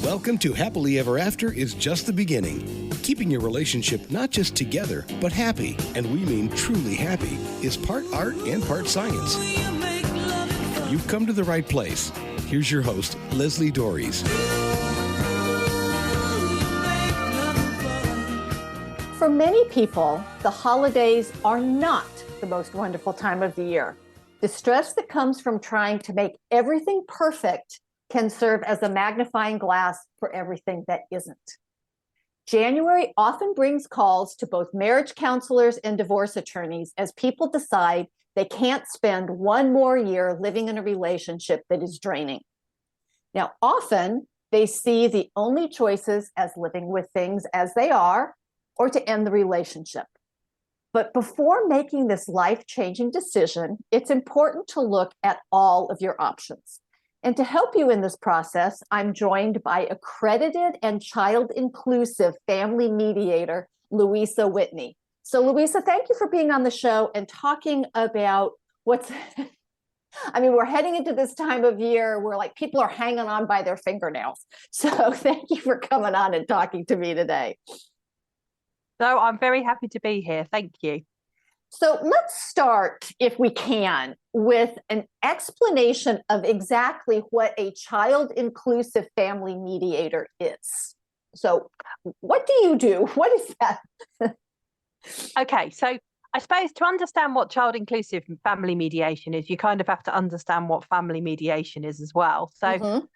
Welcome to Happily Ever After is just the beginning. Keeping your relationship not just together, but happy, and we mean truly happy, is part art and part science. You've come to the right place. Here's your host, Leslie Dories. For many people, the holidays are not the most wonderful time of the year. The stress that comes from trying to make everything perfect can serve as a magnifying glass for everything that isn't. January often brings calls to both marriage counselors and divorce attorneys as people decide they can't spend one more year living in a relationship that is draining. Now, often they see the only choices as living with things as they are or to end the relationship. But before making this life-changing decision, it's important to look at all of your options. And to help you in this process, I'm joined by accredited and child-inclusive family mediator, Louisa Whitney. So Louisa, thank you for being on the show and talking about we're heading into this time of year where like people are hanging on by their fingernails. So thank you for coming on and talking to me today. No, I'm very happy to be here. Thank you. So let's start, if we can, with an explanation of exactly what a child-inclusive family mediator is. So what do you do? What is that? Okay, so I suppose to understand what child-inclusive family mediation is, you kind of have to understand what family mediation is as well. So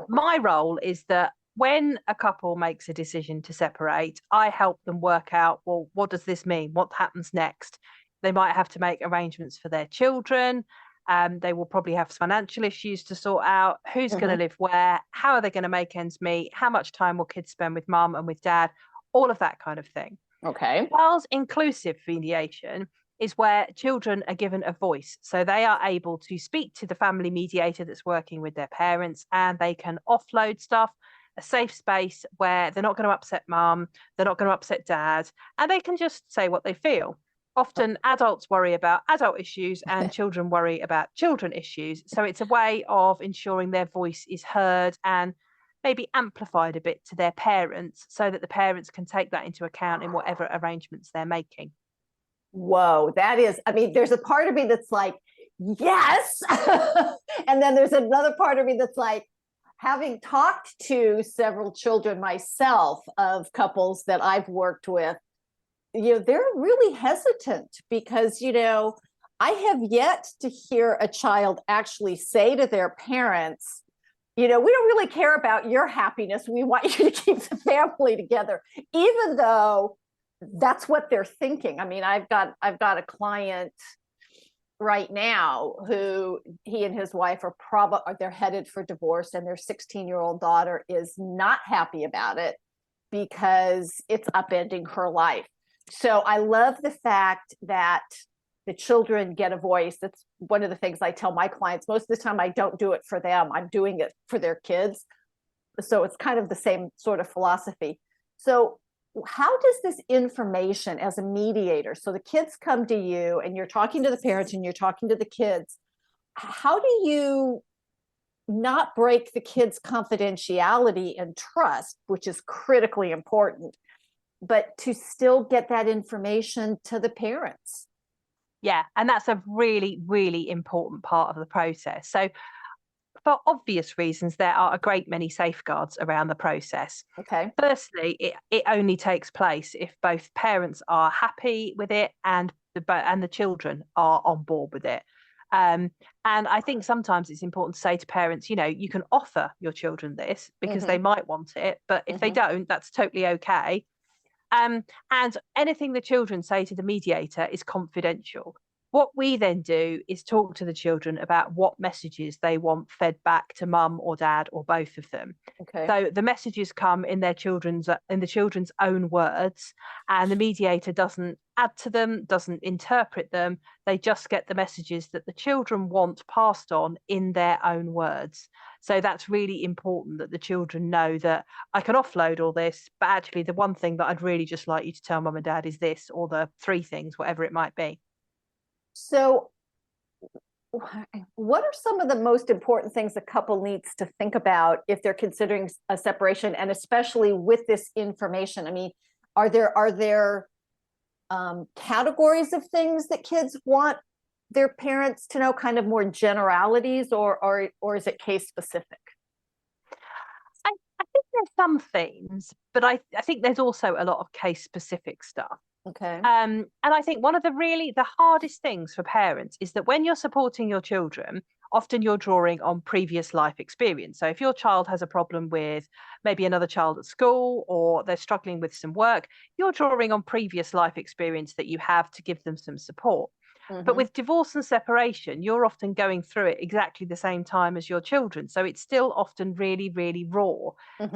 my role is that when a couple makes a decision to separate, I help them work out, well, what does this mean? What happens next? They might have to make arrangements for their children. They will probably have financial issues to sort out. Who's going to live where? How are they going to make ends meet? How much time will kids spend with mum and with dad? All of that kind of thing. Okay. Child-inclusive mediation is where children are given a voice. So they are able to speak to the family mediator that's working with their parents, and they can offload stuff, a safe space where they're not going to upset mum, they're not going to upset dad, and they can just say what they feel. Often adults worry about adult issues and children worry about children issues. So it's a way of ensuring their voice is heard and maybe amplified a bit to their parents so that the parents can take that into account in whatever arrangements they're making. Whoa, there's a part of me that's like, yes. And then there's another part of me that's like, having talked to several children myself of couples that I've worked with, they're really hesitant because, I have yet to hear a child actually say to their parents, we don't really care about your happiness. We want you to keep the family together, even though that's what they're thinking. I mean, I've got a client right now who he and his wife they're headed for divorce, and their 16-year-old daughter is not happy about it because it's upending her life. So I love the fact that the children get a voice. That's one of the things I tell my clients. Most of the time I don't do it for them. I'm doing it for their kids. So it's kind of the same sort of philosophy. So how does this information as a mediator, so the kids come to you and you're talking to the parents and you're talking to the kids, how do you not break the kids' confidentiality and trust, which is critically important, but to still get that information to the parents? Yeah, and that's a really, really important part of the process. So for obvious reasons, there are a great many safeguards around the process. Okay. Firstly, it only takes place if both parents are happy with it and the children are on board with it. And I think sometimes it's important to say to parents, you can offer your children this because they might want it, but if they don't, that's totally okay. And anything the children say to the mediator is confidential. What we then do is talk to the children about what messages they want fed back to mum or dad or both of them. Okay. So the messages come in the children's own words, and the mediator doesn't add to them, doesn't interpret them. They just get the messages that the children want passed on in their own words. So that's really important that the children know that I can offload all this, but actually the one thing that I'd really just like you to tell mum and dad is this, or the three things, whatever it might be. So what are some of the most important things a couple needs to think about if they're considering a separation, and especially with this information? I mean, are there categories of things that kids want their parents to know, kind of more generalities, or is it case specific? I think there's some themes, but I think there's also a lot of case specific stuff. Okay. And I think one of the hardest things for parents is that when you're supporting your children, often you're drawing on previous life experience. So if your child has a problem with maybe another child at school, or they're struggling with some work, you're drawing on previous life experience that you have to give them some support. But with divorce and separation, you're often going through it exactly the same time as your children. So it's still often really, really raw.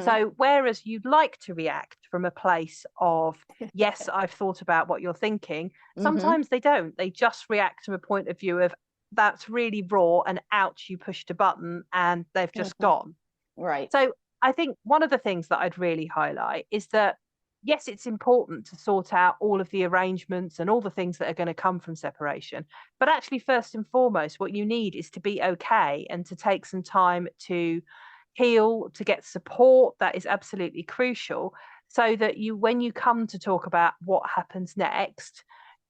So whereas you'd like to react from a place of, yes, I've thought about what you're thinking, sometimes they don't. They just react from a point of view of, that's really raw, and ouch, you pushed a button and they've just gone. Right. So I think one of the things that I'd really highlight is that, yes, it's important to sort out all of the arrangements and all the things that are going to come from separation. But actually, first and foremost, what you need is to be okay and to take some time to heal, to get support. That is absolutely crucial. So that when you come to talk about what happens next,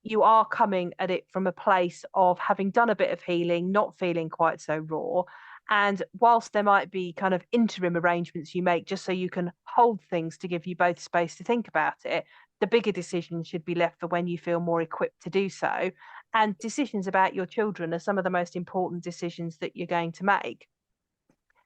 you are coming at it from a place of having done a bit of healing, not feeling quite so raw. And whilst there might be kind of interim arrangements you make just so you can hold things to give you both space to think about it, the bigger decisions should be left for when you feel more equipped to do so. And decisions about your children are some of the most important decisions that you're going to make.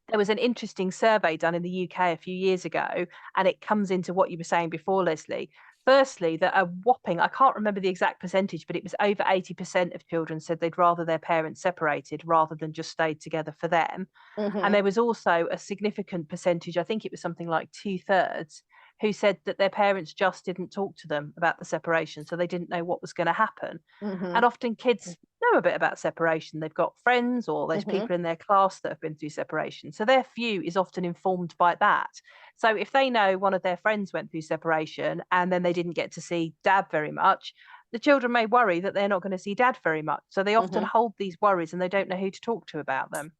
There was an interesting survey done in the UK a few years ago, and it comes into what you were saying before, Leslie. Firstly, that a whopping, I can't remember the exact percentage, but it was over 80% of children said they'd rather their parents separated rather than just stayed together for them. And there was also a significant percentage, I think it was something like 2/3, who said that their parents just didn't talk to them about the separation, so they didn't know what was going to happen. And often kids know a bit about separation. They've got friends, or there's people in their class that have been through separation. So their view is often informed by that. So if they know one of their friends went through separation and then they didn't get to see dad very much, the children may worry that they're not going to see dad very much. So they often hold these worries and they don't know who to talk to about them.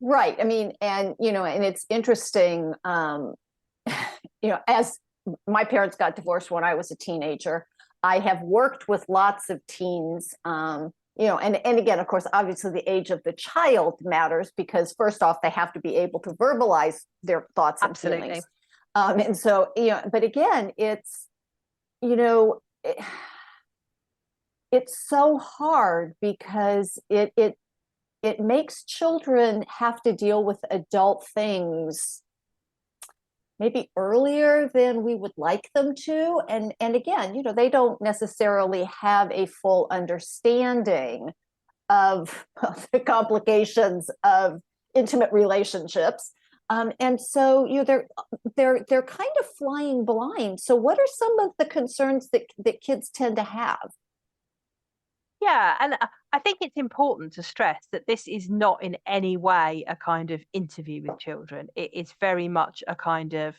Right. I mean, and and it's interesting, as my parents got divorced when I was a teenager, I have worked with lots of teens, and again, of course, obviously the age of the child matters, because first off, they have to be able to verbalize their thoughts and feelings. And so, but again, it's, it's so hard because it makes children have to deal with adult things maybe earlier than we would like them to. And again, they don't necessarily have a full understanding of the complications of intimate relationships. And so they're kind of flying blind. So what are some of the concerns that kids tend to have? Yeah, and I think it's important to stress that this is not in any way a kind of interview with children. It is very much a kind of,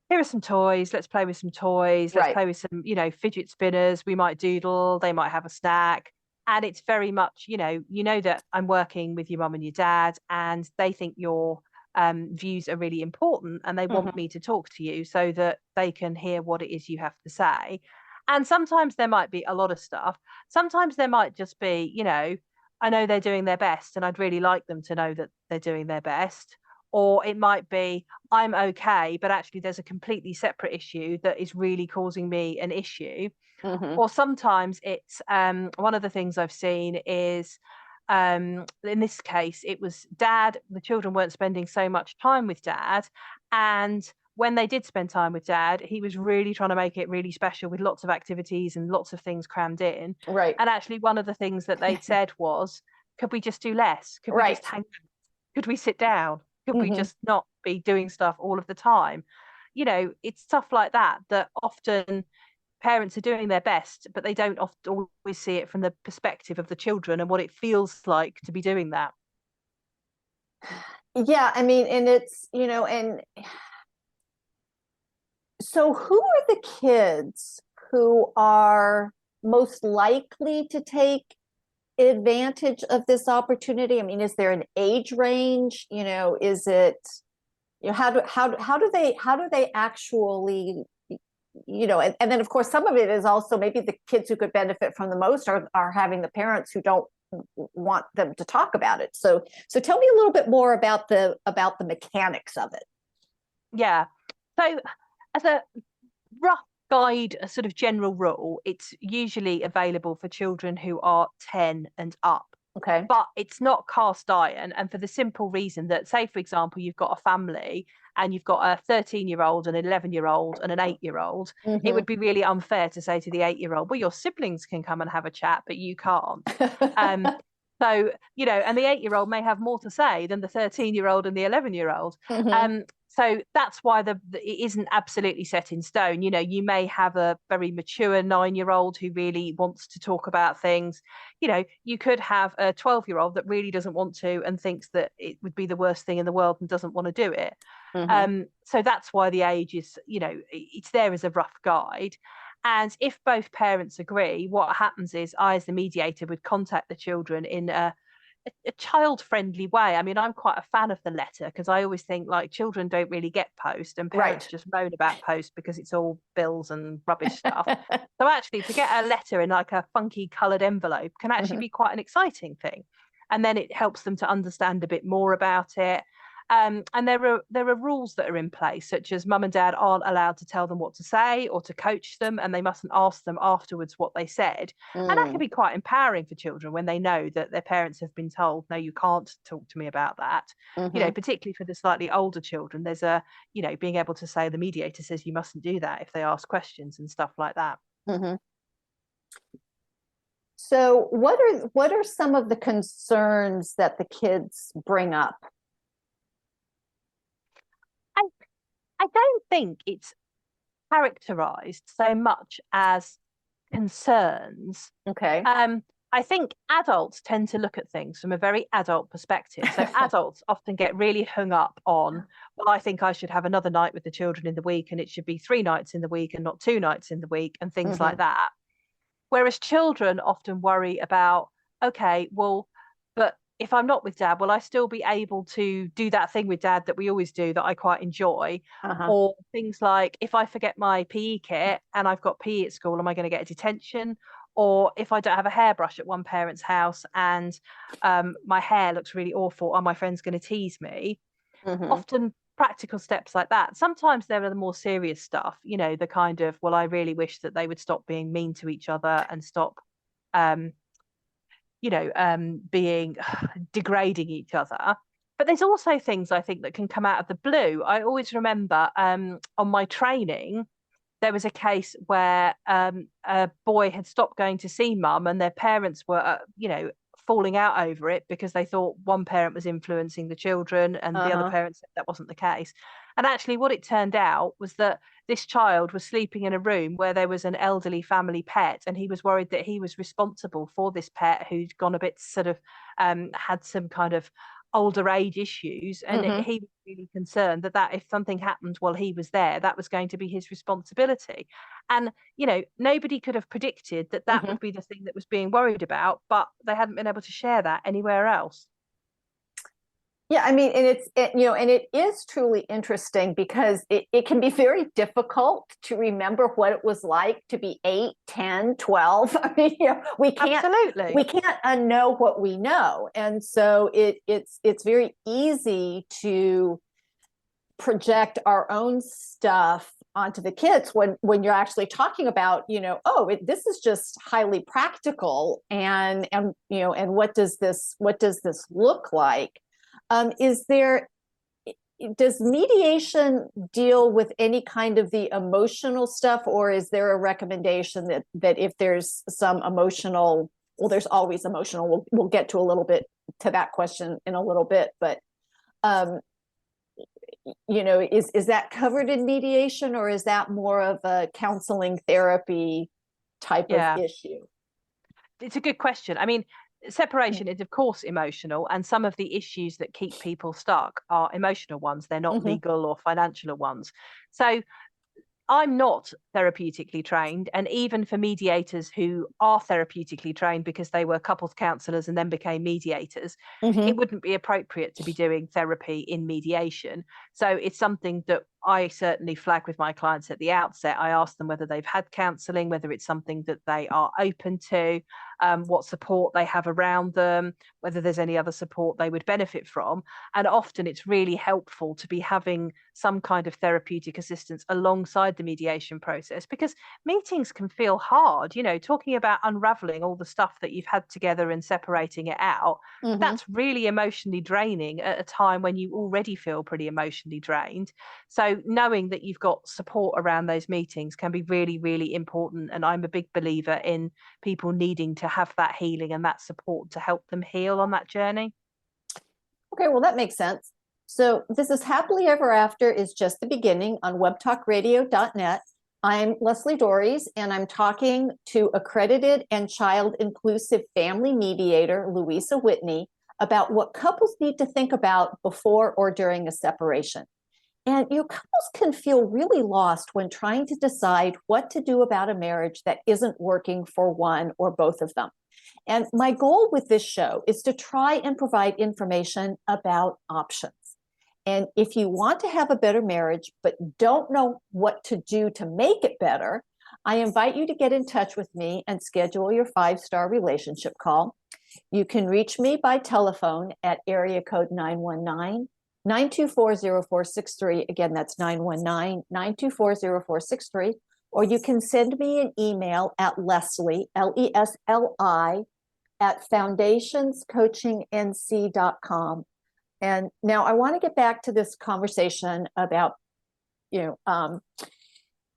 here are some toys, let's play with some toys, let's play with some, fidget spinners, we might doodle, they might have a snack. And it's very much, you know that I'm working with your mum and your dad, and they think your views are really important, and they want me to talk to you so that they can hear what it is you have to say. And sometimes there might be a lot of stuff. Sometimes there might just be, I know they're doing their best and I'd really like them to know that they're doing their best. Or it might be, I'm okay, but actually there's a completely separate issue that is really causing me an issue. Or sometimes it's, one of the things I've seen is, in this case, it was dad, the children weren't spending so much time with dad. And when they did spend time with dad, he was really trying to make it really special with lots of activities and lots of things crammed in. Right. And actually, one of the things that they said was, could we just do less? Could we just hang out? Could we sit down? Could we just not be doing stuff all of the time? It's stuff like that often parents are doing their best, but they don't often always see it from the perspective of the children and what it feels like to be doing that. Yeah, I mean, and it's, and so who are the kids who are most likely to take advantage of this opportunity? I mean, is there an age range? Is it, how do they actually, and then of course some of it is also maybe the kids who could benefit from the most are having the parents who don't want them to talk about it. So tell me a little bit more about the mechanics of it. Yeah. So as a rough guide, a sort of general rule, it's usually available for children who are 10 and up. Okay. But it's not cast iron. And for the simple reason that, say, for example, you've got a family and you've got a 13-year-old, an 11-year-old, and an 8-year-old, it would be really unfair to say to the 8-year-old, well, your siblings can come and have a chat, but you can't. So, and the 8-year-old may have more to say than the 13-year-old and the 11-year-old. So that's why it isn't absolutely set in stone. You may have a very mature 9-year-old who really wants to talk about things. You could have a 12-year-old that really doesn't want to and thinks that it would be the worst thing in the world and doesn't want to do it. So that's why the age is, it's there as a rough guide. And if both parents agree, what happens is I, as the mediator, would contact the children in a child-friendly way. I mean, I'm quite a fan of the letter because I always think like children don't really get post and parents just moan about post because it's all bills and rubbish stuff. So actually to get a letter in like a funky coloured envelope can actually be quite an exciting thing. And then it helps them to understand a bit more about it. And there are rules that are in place, such as mum and dad aren't allowed to tell them what to say or to coach them, and they mustn't ask them afterwards what they said. And that can be quite empowering for children when they know that their parents have been told, no, you can't talk to me about that. Particularly for the slightly older children, there's being able to say the mediator says you mustn't do that if they ask questions and stuff like that. So what are some of the concerns that the kids bring up? I don't think it's characterized so much as concerns. Okay. I think adults tend to look at things from a very adult perspective. So adults often get really hung up on, well, I think I should have another night with the children in the week and it should be 3 nights in the week and not 2 nights in the week and things like that. Whereas children often worry about, okay, well, but if I'm not with dad, will I still be able to do that thing with dad that we always do that I quite enjoy? Or things like, if I forget my PE kit and I've got PE at school, am I going to get a detention? Or if I don't have a hairbrush at one parent's house and my hair looks really awful, are my friends going to tease me? Often practical steps like that. Sometimes there are the more serious stuff, the kind of, well, I really wish that they would stop being mean to each other and stop being degrading each other. But there's also things I think that can come out of the blue. I always remember on my training, there was a case where a boy had stopped going to see mum and their parents were, falling out over it because they thought one parent was influencing the children and the other parent said that wasn't the case. And actually what it turned out was that this child was sleeping in a room where there was an elderly family pet, and he was worried that he was responsible for this pet who'd gone a bit sort of had some kind of older age issues, and he was really concerned that if something happened while he was there, that was going to be his responsibility. And nobody could have predicted that would be the thing that was being worried about, but they hadn't been able to share that anywhere else. Yeah, I mean, and it is truly interesting because it can be very difficult to remember what it was like to be 8, 10, 12. I mean, we can't unknow what we know. And so it's very easy to project our own stuff onto the kids when you're actually talking about, this is just highly practical and what does this look like? Does mediation deal with any kind of the emotional stuff, or is there a recommendation that if there's some emotional, well, there's always emotional, we'll get to a little bit to that question in a little bit, but is that covered in mediation, or is that more of a counseling therapy type of issue? It's a good question. I mean, separation is of course emotional, and some of the issues that keep people stuck are emotional ones. They're not legal or financial ones. So I'm not therapeutically trained, and even for mediators who are therapeutically trained because they were couples counselors and then became mediators, Mm-hmm. it wouldn't be appropriate to be doing therapy in mediation. So it's something that I certainly flag with my clients at the outset. I ask them whether they've had counselling, whether it's something that they are open to, what support they have around them, whether there's any other support they would benefit from. And often it's really helpful to be having some kind of therapeutic assistance alongside the mediation process, because meetings can feel hard, talking about unraveling all the stuff that you've had together and separating it out. Mm-hmm. That's really emotionally draining at a time when you already feel pretty emotionally drained. So knowing that you've got support around those meetings can be really, really important. And I'm a big believer in people needing to have that healing and that support to help them heal on that journey. Okay, well, that makes sense. So this is Happily Ever After is Just the Beginning on webtalkradio.net. I'm Leslie Dories, and I'm talking to accredited and child inclusive family mediator, Louisa Whitney, about what couples need to think about before or during a separation. And couples can feel really lost when trying to decide what to do about a marriage that isn't working for one or both of them. And my goal with this show is to try and provide information about options. And if you want to have a better marriage, but don't know what to do to make it better, I invite you to get in touch with me and schedule your 5-star relationship call. You can reach me by telephone at area code 919-924-0463. Again, that's 919-924-0463. Or you can send me an email at Leslie, Lesli, at foundationscoachingnc.com. And now I want to get back to this conversation about,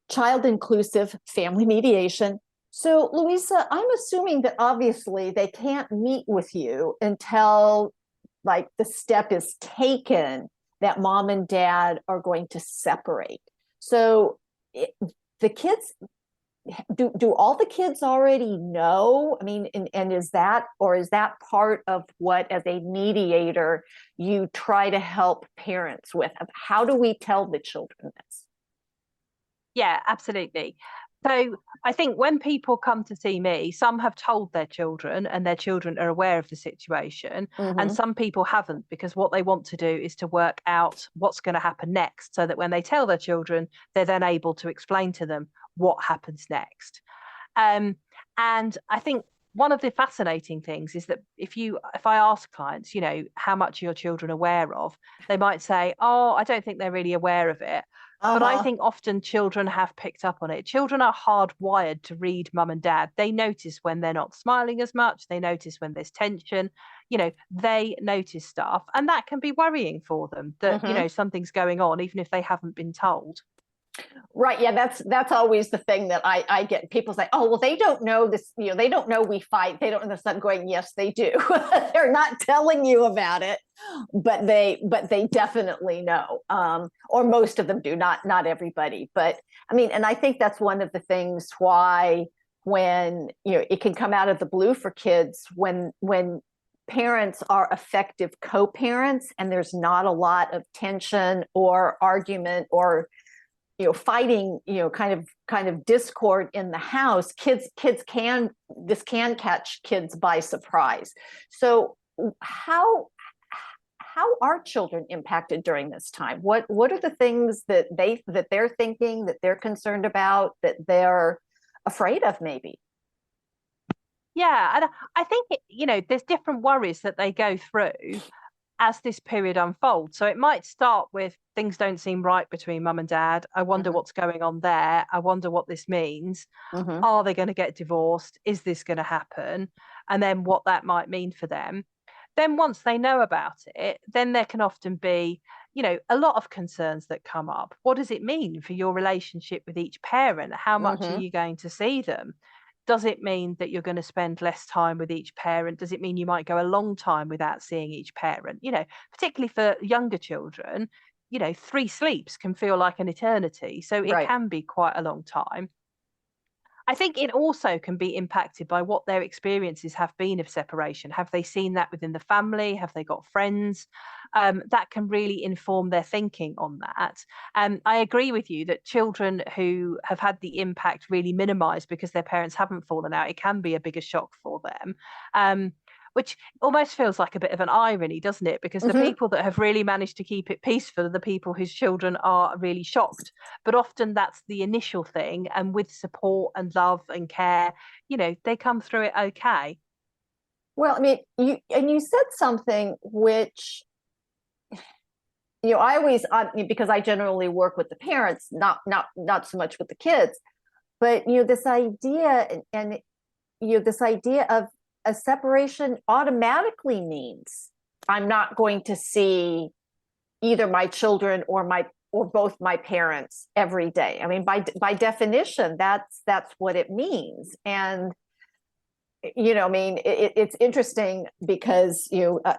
child inclusive family mediation. So, Louisa, I'm assuming that obviously they can't meet with you until the step is taken that mom and dad are going to separate. So the kids, do all the kids already know? I mean, and is that part of what, as a mediator, you try to help parents with? How do we tell the children this? Yeah, absolutely. So I think when people come to see me, some have told their children and their children are aware of the situation. Mm-hmm. And some people haven't, because what they want to do is to work out what's going to happen next, so that when they tell their children, they're then able to explain to them what happens next. And I think one of the fascinating things is that if I ask clients, how much are your children aware of, they might say, oh, I don't think they're really aware of it. But I think often children have picked up on it. Children are hardwired to read mum and dad. They notice when they're not smiling as much. They notice when there's tension. They notice stuff. And that can be worrying for them that, Mm-hmm. Something's going on, even if they haven't been told. Right. Yeah, that's always the thing that I get. People say, oh, well, they don't know this, they don't know we fight. They don't know this. I'm going, yes, they do. They're not telling you about it, but they definitely know. Or most of them do, not everybody. But I mean, and I think that's one of the things why when, it can come out of the blue for kids when parents are effective co-parents and there's not a lot of tension or argument or fighting, kind of discord in the house, this can catch kids by surprise. So how are children impacted during this time? What are the things that they're thinking, that they're concerned about, that they're afraid of maybe? Yeah, and I think there's different worries that they go through as this period unfolds. So it might start with things don't seem right between mum and dad. I wonder what's going on there. I wonder what this means. Mm-hmm. Are they going to get divorced? Is this going to happen? And then what that might mean for them. Then once they know about it, then there can often be, a lot of concerns that come up. What does it mean for your relationship with each parent? How much are you going to see them? Does it mean that you're going to spend less time with each parent? Does it mean you might go a long time without seeing each parent? Particularly for younger children, 3 sleeps can feel like an eternity. So it Right. can be quite a long time. I think it also can be impacted by what their experiences have been of separation. Have they seen that within the family? Have they got friends? That can really inform their thinking on that. I agree with you that children who have had the impact really minimised because their parents haven't fallen out, it can be a bigger shock for them. Which almost feels like a bit of an irony, doesn't it? Because the Mhm. people that have really managed to keep it peaceful are the people whose children are really shocked. But often that's the initial thing. And with support and love and care, they come through it okay. Well, I mean, you said something which, I always, because I generally work with the parents, not so much with the kids, but this idea and this idea of a separation automatically means I'm not going to see either my children or both my parents every day. I mean, by definition, that's what it means. And I mean, it's interesting because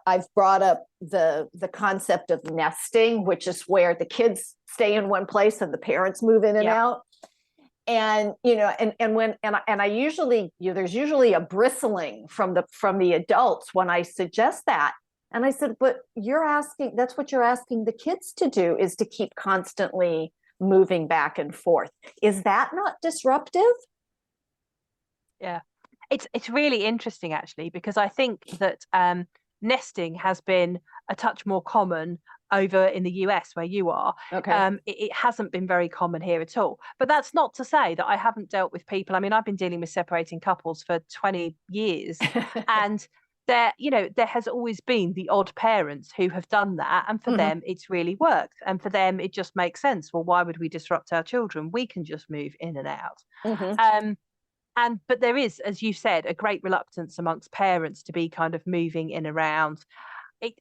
I've brought up the concept of nesting, which is where the kids stay in one place and the parents move in and Yep. out. And I usually, there's usually a bristling from the adults when I suggest that. And I said, but that's what you're asking the kids to do, is to keep constantly moving back and forth. Is that not disruptive? Yeah. It's really interesting, actually, because I think that nesting has been a touch more common over in the US where you are. Okay. It hasn't been very common here at all. But that's not to say that I haven't dealt with people. I mean, I've been dealing with separating couples for 20 years, and there has always been the odd parents who have done that, and for Mhm. them it's really worked, and for them it just makes sense. Well, why would we disrupt our children? We can just move in and out. Mhm. But there is, as you said, a great reluctance amongst parents to be kind of moving in around. It,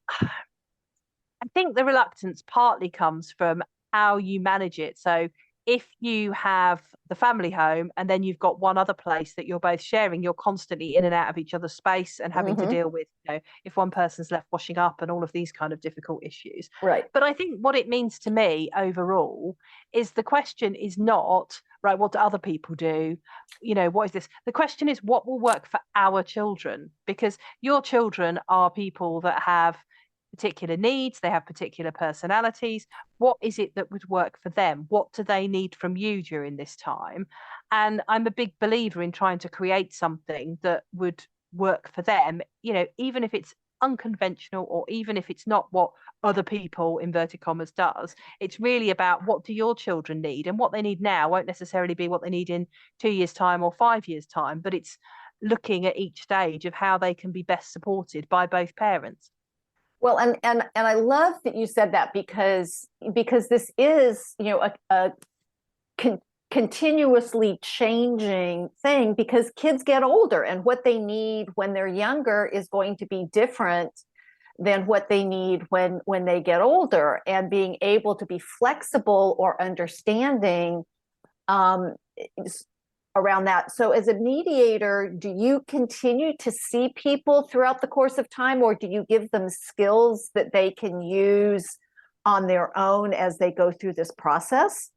I think the reluctance partly comes from how you manage it. So if you have the family home and then you've got one other place that you're both sharing, you're constantly in and out of each other's space and having to Mhm. deal with, if one person's left washing up and all of these kind of difficult issues. Right. But I think what it means to me overall is the question is not, right, what do other people do? What is this? The question is, what will work for our children? Because your children are people that have particular needs, they have particular personalities. What is it that would work for them? What do they need from you during this time? And I'm a big believer in trying to create something that would work for them, even if it's unconventional or even if it's not what other people, inverted commas, does. It's really about, what do your children need? And what they need now won't necessarily be what they need in 2 years' time or 5 years' time, but it's looking at each stage of how they can be best supported by both parents. Well, and I love that you said that, because this is, a continuously changing thing, because kids get older and what they need when they're younger is going to be different than what they need when they get older. And being able to be flexible or understanding around that. So as a mediator, do you continue to see people throughout the course of time, or do you give them skills that they can use on their own as they go through this process?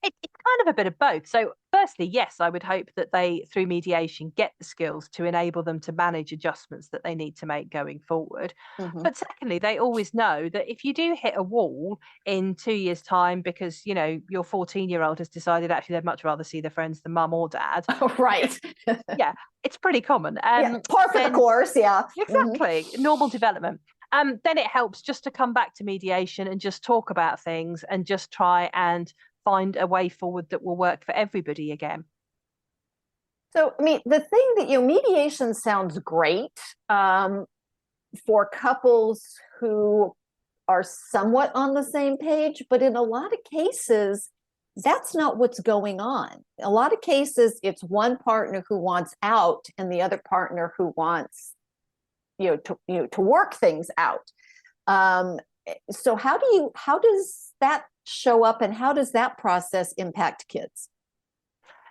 It's kind of a bit of both. So, firstly, yes, I would hope that they, through mediation, get the skills to enable them to manage adjustments that they need to make going forward. Mhm. But secondly, they always know that if you do hit a wall in 2 years' time because, your 14-year-old has decided actually they'd much rather see their friends than mum or dad, Right. yeah, it's pretty common. Yeah, par for the course. Yeah. Mhm. Exactly, normal development. Then it helps just to come back to mediation and just talk about things and just try and find a way forward that will work for everybody again. So, I mean, the thing that, mediation sounds great for couples who are somewhat on the same page, but in a lot of cases, that's not what's going on. A lot of cases, it's one partner who wants out and the other partner who wants, to work things out. So how does that show up, and how does that process impact kids?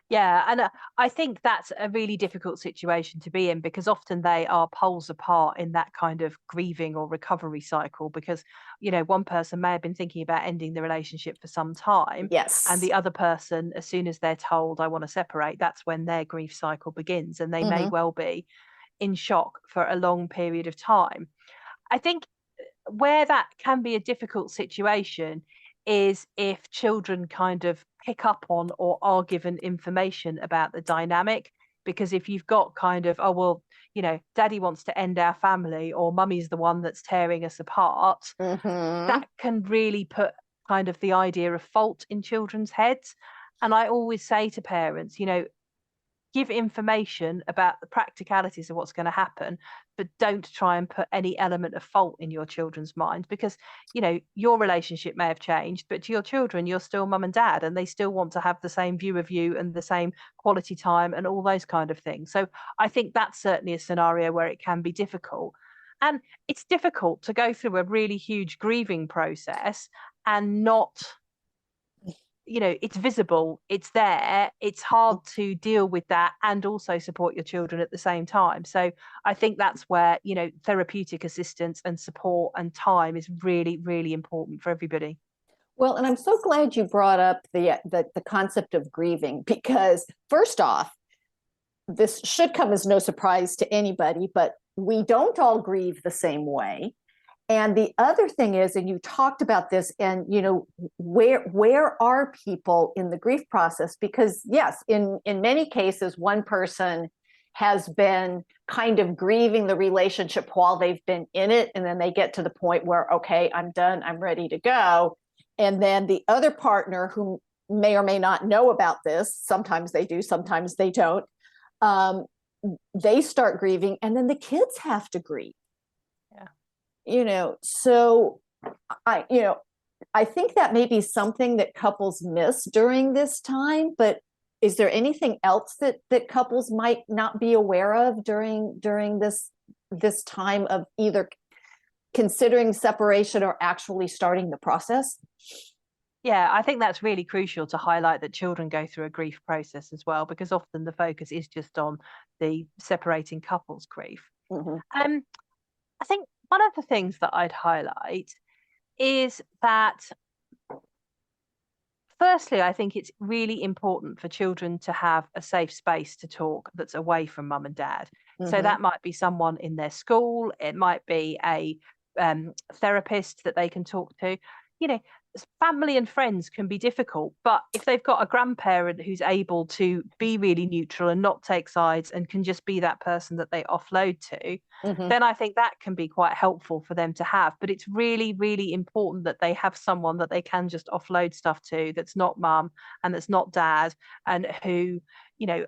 Yeah, and I think that's a really difficult situation to be in, because often they are poles apart in that kind of grieving or recovery cycle. Because, one person may have been thinking about ending the relationship for some time, and Yes. the other person, as soon as they're told, I want to separate, that's when their grief cycle begins, and they may Hmm. well be in shock for a long period of time. I think where that can be a difficult situation is if children kind of pick up on or are given information about the dynamic. Because if you've got kind of, oh, well, daddy wants to end our family, or mummy's the one that's tearing us apart, Hmm. that can really put kind of the idea of fault in children's heads. And I always say to parents, give information about the practicalities of what's going to happen, but don't try and put any element of fault in your children's mind. Because, your relationship may have changed, but to your children, you're still mum and dad, and they still want to have the same view of you and the same quality time and all those kind of things. So I think that's certainly a scenario where it can be difficult. And it's difficult to go through a really huge grieving process and not, it's visible, it's there, it's hard to deal with that and also support your children at the same time. So I think that's where, therapeutic assistance and support and time is really, really important for everybody. Well, and I'm so glad you brought up the concept of grieving, because first off, this should come as no surprise to anybody, but we don't all grieve the same way. And the other thing is, and you talked about this, and where are people in the grief process? Because yes, in many cases, one person has been kind of grieving the relationship while they've been in it, and then they get to the point where, okay, I'm done, I'm ready to go. And then the other partner, who may or may not know about this, sometimes they do, sometimes they don't, they start grieving, and then the kids have to grieve. So I think that may be something that couples miss during this time. But is there anything else that couples might not be aware of during this time of either considering separation or actually starting the process? Yeah, I think that's really crucial to highlight, that children go through a grief process as well, because often the focus is just on the separating couples grief. Mm-hmm. I think one of the things that I'd highlight is that, firstly, I think it's really important for children to have a safe space to talk that's away from mum and dad. Mm-hmm. So that might be someone in their school, it might be a therapist that they can talk to. Family and friends can be difficult, but if they've got a grandparent who's able to be really neutral and not take sides and can just be that person that they offload to, Mm-hmm. then I think that can be quite helpful for them to have. But it's really, really important that they have someone that they can just offload stuff to, that's not mum and that's not dad, and who,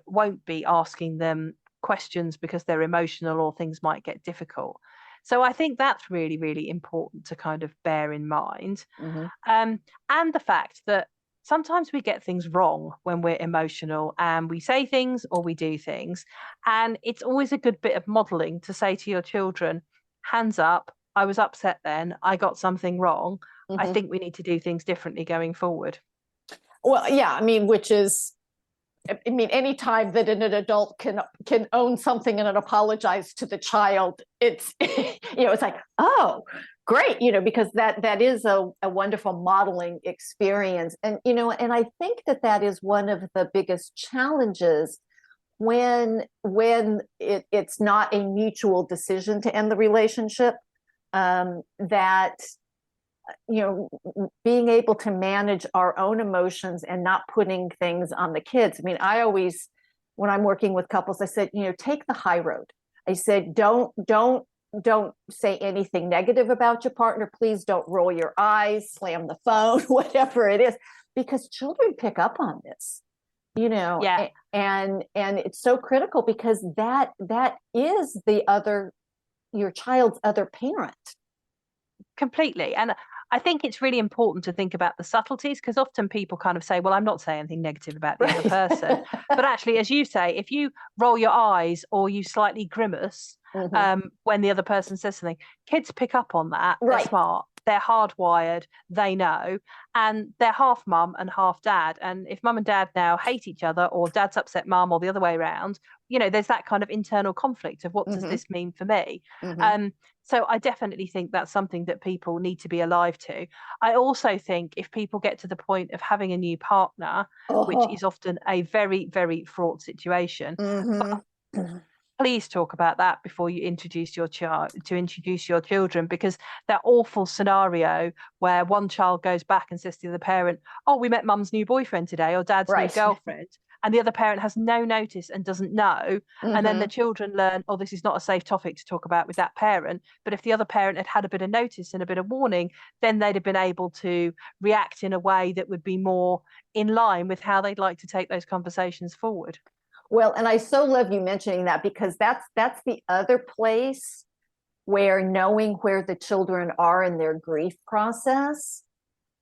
won't be asking them questions because they're emotional or things might get difficult. So I think that's really, really important to kind of bear in mind. Mm-hmm. And the fact that sometimes we get things wrong when we're emotional, and we say things or we do things. And it's always a good bit of modeling to say to your children, hands up, I was upset then, I got something wrong. Mm-hmm. I think we need to do things differently going forward. Well, yeah, any time that an adult can own something and then apologize to the child, it's it's like, oh, great, because that is a wonderful modeling experience. And and I think that is one of the biggest challenges when it's not a mutual decision to end the relationship, that being able to manage our own emotions and not putting things on the kids. I always, when I'm working with couples, I said, take the high road. I said, don't say anything negative about your partner. Please don't roll your eyes, slam the phone, whatever it is, because children pick up on this, Yeah. and it's so critical, because that is your child's other parent. Completely. And I think it's really important to think about the subtleties, because often people kind of say, well, I'm not saying anything negative about the other person. But actually, as you say, if you roll your eyes or you slightly grimace, Mm-hmm. when the other person says something, kids pick up on that. Right. They're smart. they're hardwired, they know, and they're half mum and half dad. And if mum and dad now hate each other, or dad's upset mum, or the other way around, there's that kind of internal conflict of what does this mean for me? So I definitely think that's something that people need to be alive to. I also think if people get to the point of having a new partner, which is often a very, very fraught situation, but please talk about that before you introduce your children, because that awful scenario where one child goes back and says to the other parent, oh, we met mum's new boyfriend today, or dad's new girlfriend, and the other parent has no notice and doesn't know. And then the children learn, oh, this is not a safe topic to talk about with that parent. But if the other parent had a bit of notice and a bit of warning, then they'd have been able to react in a way that would be more in line with how they'd like to take those conversations forward. Well, and I so love you mentioning that, because that's the other place where knowing where the children are in their grief process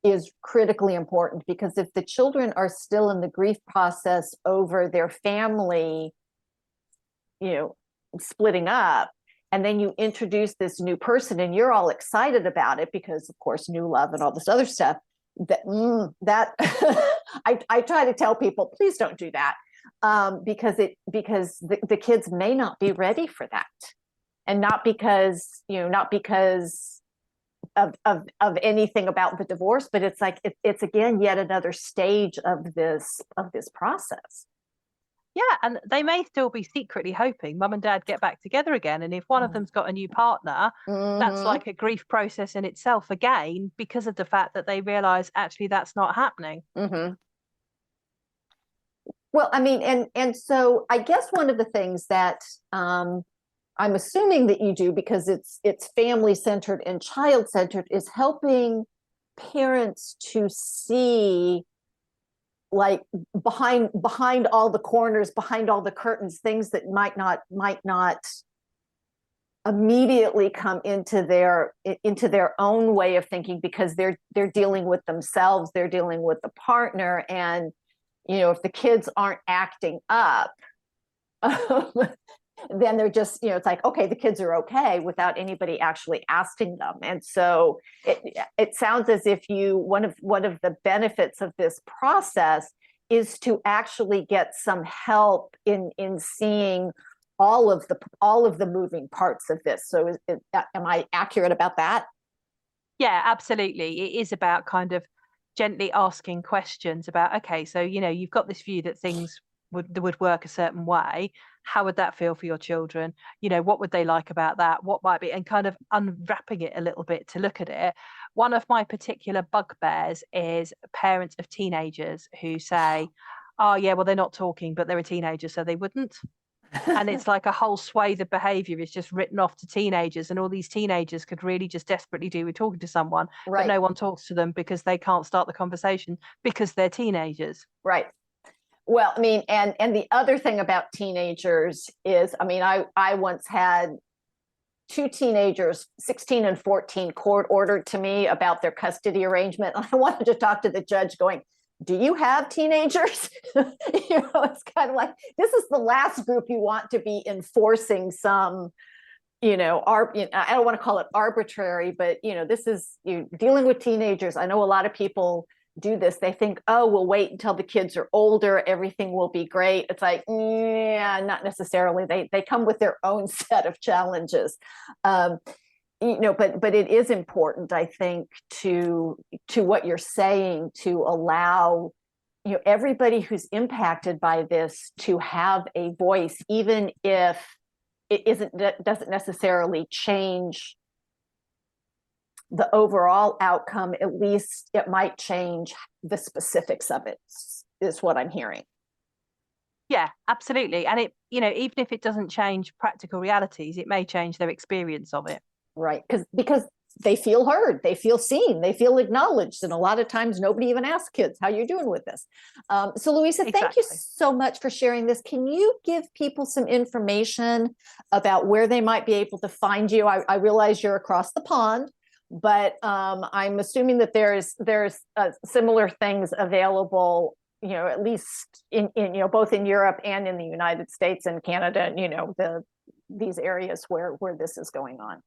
is critically important. Because if the children are still in the grief process over their family, splitting up, and then you introduce this new person and you're all excited about it because, of course, new love and all this other stuff, that I try to tell people, please don't do that. Because the kids may not be ready for that, and not because of anything about the divorce, but it's like it's again yet another stage of this process. Yeah, and they may still be secretly hoping mum and dad get back together again, and if one of them's got a new partner, that's like a grief process in itself again, because of the fact that they realize actually that's not happening. Well, I mean, and so I guess one of the things that I'm assuming that you do, because it's family-centered and child-centered, is helping parents to see, like, behind all the corners, behind all the curtains, things that might not immediately come into their own way of thinking, because they're dealing with themselves, they're dealing with the partner, and if the kids aren't acting up, then they're just, it's like, okay, the kids are okay, without anybody actually asking them. And so it sounds as if one of the benefits of this process is to actually get some help in seeing all of the moving parts of this. So am I accurate about that? Yeah, absolutely. It is about kind of gently asking questions about, okay, so you've got this view that things would work a certain way. How would that feel for your children? What would they like about that? What might be, and kind of unwrapping it a little bit to look at it. One of my particular bugbears is parents of teenagers who say, oh yeah, well, they're not talking, but they're a teenager, so they wouldn't. And it's like a whole swathe of behavior is just written off to teenagers, and all these teenagers could really just desperately do with talking to someone, but no one talks to them because they can't start the conversation because they're teenagers. Right. Well, I mean, and the other thing about teenagers is, I mean, I once had two teenagers, 16 and 14, court ordered to me about their custody arrangement. I wanted to talk to the judge going, do you have teenagers? It's kind of like, this is the last group you want to be enforcing some, I don't want to call it arbitrary, but, this is you dealing with teenagers. I know a lot of people do this. They think, oh, we'll wait until the kids are older, everything will be great. It's like, yeah, not necessarily. They come with their own set of challenges. But it is important, I think, to what you're saying, to allow, everybody who's impacted by this to have a voice, even if it doesn't necessarily change the overall outcome. At least it might change the specifics of it, is what I'm hearing. Yeah, absolutely. And it, even if it doesn't change practical realities, it may change their experience of it. Right. Because they feel heard, they feel seen, they feel acknowledged. And a lot of times nobody even asks kids, how you doing with this? So Louisa, thank you so much for sharing this. Can you give people some information about where they might be able to find you? I realize you're across the pond, but I'm assuming that there's similar things available, at least in both in Europe and in the United States and Canada, and these areas where this is going on.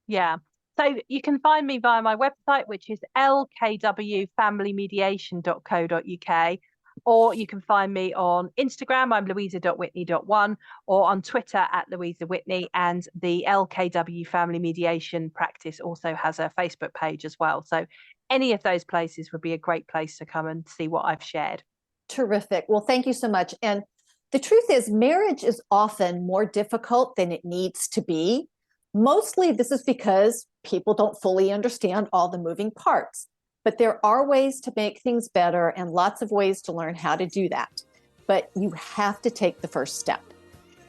Yeah. So you can find me via my website, which is lkwfamilymediation.co.uk, or you can find me on Instagram. I'm louisa.whitney.1, or on Twitter at Louisa Whitney. And the LKW Family Mediation Practice also has a Facebook page as well. So any of those places would be a great place to come and see what I've shared. Terrific. Well, thank you so much. And the truth is, marriage is often more difficult than it needs to be. Mostly this is because people don't fully understand all the moving parts, but there are ways to make things better and lots of ways to learn how to do that. But you have to take the first step.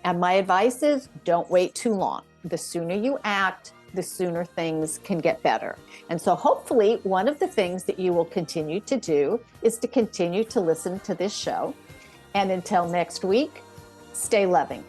And my advice is, don't wait too long. The sooner you act, the sooner things can get better. And so hopefully one of the things that you will continue to do is to continue to listen to this show. And until next week, stay loving.